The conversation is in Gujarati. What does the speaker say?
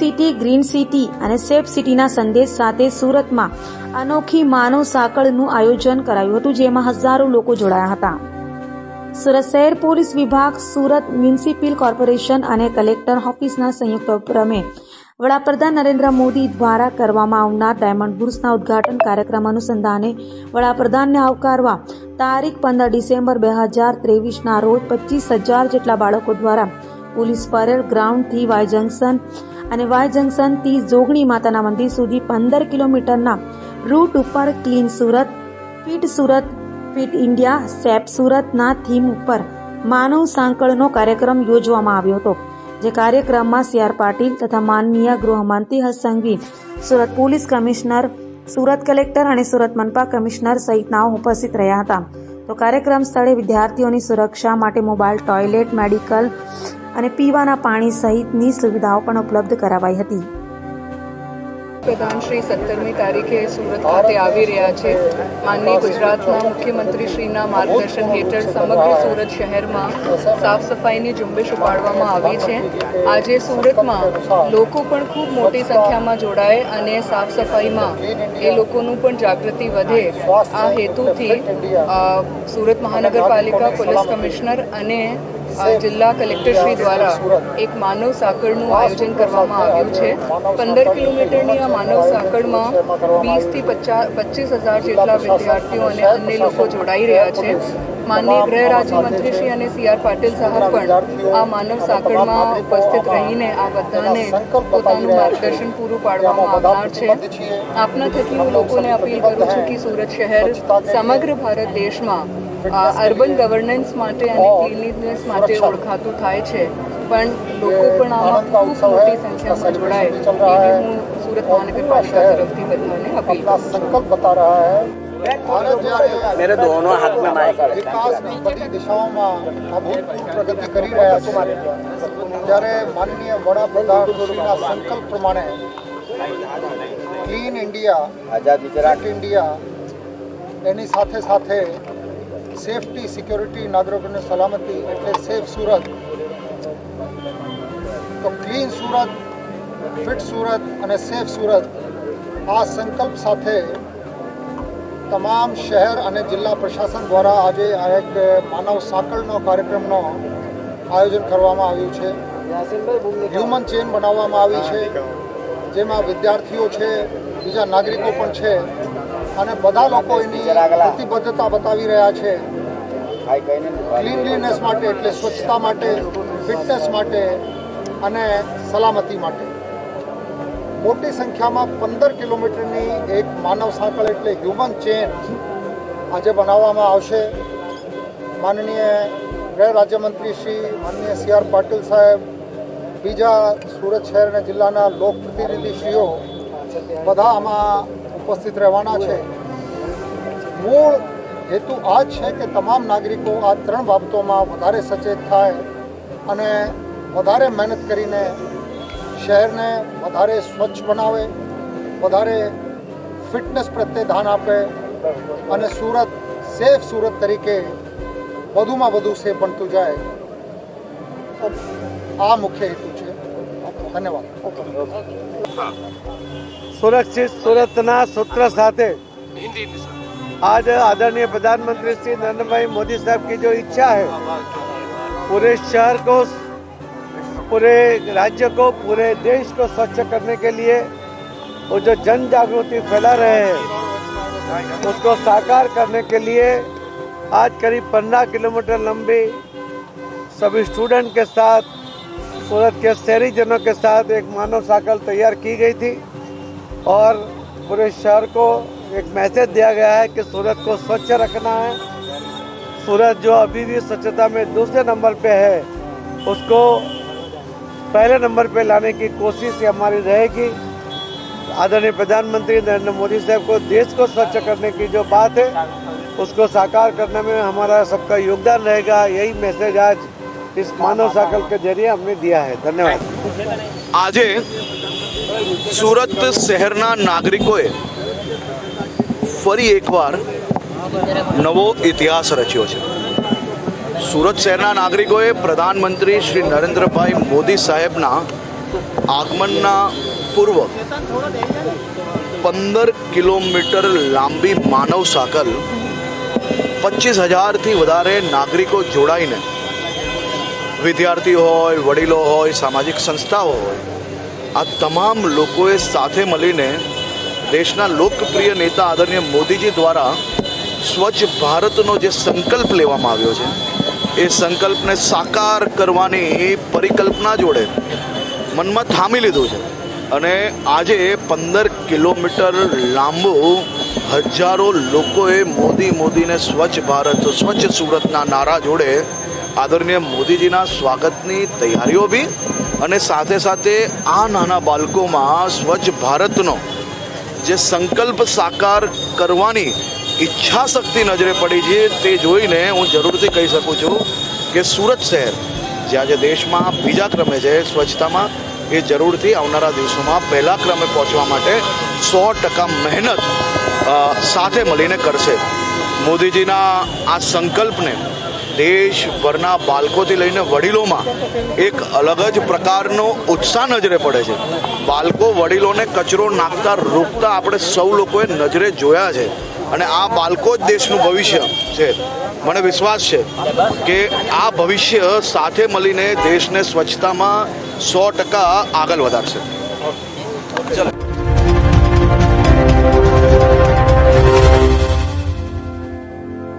સિટી, ગ્રીન સિટી અને સેફ સિટીના સંદેશ સાથે સુરતમાં અનોખી માનવ સાંકળનું આયોજન કરાયું હતું, જેમાં હજારો લોકો જોડાયા હતા. સુરત શહેર પોલીસ વિભાગ, સુરત મ્યુનિસિપલ કોર્પોરેશન અને કલેક્ટર ઓફિસના સંયુક્ત ઉપક્રમે વડાપ્રધાન નરેન્દ્ર મોદી દ્વારા કરવામાં આવનાર ડાયમંડ બુર્સના ઉદ્ઘાટન કાર્યક્રમ અનુસંધાને વડાપ્રધાનને આવકારવા તારીખ 15 ડિસેમ્બર 2023ના રોજ 25,000 જેટલા બાળકો દ્વારા પોલીસ પરેડ ગ્રાઉન્ડથી વાય જંકશન અને વાય જંકશનથી જોગણી માતાના મંદિર સુધી 15 કિલોમીટરના રૂટ ઉપર clean Surat, fit India, safe સુરતના થીમ ઉપર માનવ સાંકળનો કાર્યક્રમ યોજવામાં આવ્યો હતો, જે કાર્યક્રમમાં CR પાટીલ તથા માનનીય ગૃહમંત્રી Harsh Sanghavi, Surat police commissioner, Surat collector અને સુરત મનપા કમિશનર સહિતનાઓ ઉપસ્થિત રહ્યા હતા. તો કાર્યક્રમ સ્થળે વિદ્યાર્થીઓની સુરક્ષા માટે મોબાઈલ ટોયલેટ, મેડિકલ અને પીવાના પાણી સહિતની સુવિધાઓ પણ ઉપલબ્ધ કરાવાઈ હતી. પ્રધાન શ્રી 17મી તારીખે સુરત ખાતે આવી રહ્યા છે. માનનીય ગુજરાતના મુખ્યમંત્રીશ્રીના માર્ગદર્શન હેઠળ સમગ્ર સુરત શહેરમાં સાફ સફાઈની ઝુંબેશ ઉપાડવામાં આવી છે. આજે સુરતમાં લોકો પણ ખૂબ મોટી સંખ્યામાં જોડાય અને સાફ સફાઈમાં એ લોકોનું પણ જાગૃતિ વધે, આ હેતુથી સુરત મહાનગરપાલિકા, પોલીસ કમિશનર અને જિલ્લા કલેક્ટરશ્રી દ્વારા એક માનવ સાંકળનું આયોજન કરવામાં આવ્યું છે. 15 કિલોમીટરની આ માનવ સાંકળમાં 20 થી 25,000 જેટલા વિદ્યાર્થીઓ અને અન્ય લોકો જોડાઈ રહ્યા છે. માનનીય ગૃહ રાજ્યમંત્રી શ્રી અને CR પાટીલ સાહેબ પણ આ માનવ સાંકળમાં ઉપસ્થિત રહીને આ બધાને પોતાનું માર્ગદર્શન પૂરું પાડવામાં આવનાર છે. આપના થકી હું લોકોને અપીલ કરું છું કે સુરત શહેર સમગ્ર ભારત દેશમાં અર્બન ગવર્નન્સ માટે અને ક્લીનલીનેસ માટે ઓળખાતું થાય છે, પણ લોકો પણ આમાં ખૂબ મોટી સંખ્યામાં જોડાય એવી હું સુરત મહાનગરપાલિકા તરફથી બધાને અપીલ કરું છું. मेरे दोनों हाथ में माइक है. વિકાસની બધી દિશાઓમાં અભૂતપૂર્વ પ્રગતિ કરી રહ્યા છે. જ્યારે માનનીય વડાપ્રધાનશ્રીના સંકલ્પ પ્રમાણે ક્લીન ઇન્ડિયા, ફિટ ઇન્ડિયા, એની સાથે સાથે સેફટી, સિક્યોરિટી, નાગરિકોની સલામતી એટલે સેફ સુરત, તો ક્લીન સુરત, ફિટ સુરત અને સેફ સુરત, આ સંકલ્પ સાથે તમામ શહેર અને જિલ્લા પ્રશાસન દ્વારા આજે આ એક માનવ સાંકળનો કાર્યક્રમનો આયોજન કરવામાં આવ્યું છે. હ્યુમન ચેન બનાવવામાં આવી છે, જેમાં વિદ્યાર્થીઓ છે, બીજા નાગરિકો પણ છે અને બધા લોકો એની પ્રતિબદ્ધતા બતાવી રહ્યા છે ક્લીનલીનેસ માટે એટલે સ્વચ્છતા માટે, ફિટનેસ માટે અને સલામતી માટે. મોટી સંખ્યામાં 15 કિલોમીટરની એક માનવ સાંકળ એટલે હ્યુમન ચેન આજે બનાવવામાં આવશે. માનનીય ગૃહ રાજ્યમંત્રી શ્રી, માનનીય CR પાટીલ સાહેબ, બીજા સુરત શહેર અને જિલ્લાના લોકપ્રતિનિધિશ્રીઓ બધા આમાં ઉપસ્થિત રહેવાના છે. મૂળ હેતુ આ જ છે કે તમામ નાગરિકો આ 3 બાબતોમાં વધારે સચેત થાય અને વધારે મહેનત કરીને શહેરને વધારે સ્વચ્છ બનાવે, વધારે ફિટનેસ પ્રત્યે ધ્યાન આપે અને સુરત સેફ સુરત તરીકે વધુમાં વધુ સેફ બનતું જાય. આ મુખ્ય હેતુ છે. ધન્યવાદ. સુરક્ષિત સુરતના સૂત્ર સાથે आज आदरणीय प्रधानमंत्री श्री नरेंद्र भाई मोदी साहब की जो इच्छा है पूरे शहर को, पूरे राज्य को, पूरे देश को स्वच्छ करने के लिए वो जो जन जागृति फैला रहे हैं उसको साकार करने के लिए आज करीब 15 किलोमीटर लंबी सभी स्टूडेंट के साथ, सूरत के शहरीजनों के साथ एक मानव साइकिल तैयार की गई थी और पूरे शहर को एक मैसेज दिया गया है कि सूरत को स्वच्छ रखना है. सूरत जो अभी भी स्वच्छता में दूसरे नंबर पे है उसको पहले नंबर पे लाने की कोशिश हमारी रहेगी. आदरणीय प्रधानमंत्री नरेंद्र मोदी साहब को देश को स्वच्छ करने की जो बात है उसको साकार करने में हमारा सबका योगदान रहेगा. यही मैसेज आज इस मानव साइकिल के जरिए हमने दिया है. धन्यवाद. आज सूरत शहरना नागरिकोए फरी एकवार नवो इतिहास रच्यो छे. सूरत शहरना नागरिकोए प्रधानमंत्री श्री नरेंद्रभाई मोदी साहेबना આગમનના પૂર્વ 15 કિલોમીટર લાંબી માનવ સાંકળ 25,000થી વધારે નાગરિકો જોડાઈને, વિદ્યાર્થીઓ હોય, વડીલો હોય, સામાજિક સંસ્થાઓ હોય, આ તમામ લોકોએ સાથે મળીને દેશના લોકપ્રિય નેતા આદરણીય મોદીજી દ્વારા સ્વચ્છ ભારતનો જે સંકલ્પ લેવામાં આવ્યો છે એ સંકલ્પને સાકાર કરવાની પરિકલ્પના જોડે મનમાં થામી લીધું છે. અને આજે 15 કિલોમીટર લાંબુ હજારો લોકોએ મોદીને સ્વચ્છ ભારત, સ્વચ્છ સુરતના નારા જોડે આદરણીય મોદીજીના સ્વાગતની તૈયારીઓ બી, અને સાથે સાથે આ નાના બાળકોમાં સ્વચ્છ ભારતનો જે સંકલ્પ સાકાર કરવાની ઈચ્છા શક્તિ નજરે પડી છે. તે જોઈને હું જરૂરથી કહી શકું છું કે સુરત શહેર જે આજે દેશમાં બીજા ક્રમે છે સ્વચ્છતામાં, એ જરૂરથી આવનારા દિવસોમાં પહેલા ક્રમે પહોંચવા માટે 100% મહેનત સાથે મળીને કરશે. મોદીજીના આ સંકલ્પને દેશભરના બાળકોથી લઈને વડીલોમાં એક અલગ જ પ્રકારનો ઉત્સાહ નજરે પડે છે. બાળકો વડીલોને કચરો નાખતા રોકતા આપણે સૌ લોકોએ નજરે જોયા છે, અને આ બાળકો જ દેશનું ભવિષ્ય છે. મને વિશ્વાસ છે કે આ ભવિષ્ય સાથે મળીને દેશને સ્વચ્છતામાં 100% આગળ વધારશે. ચલો.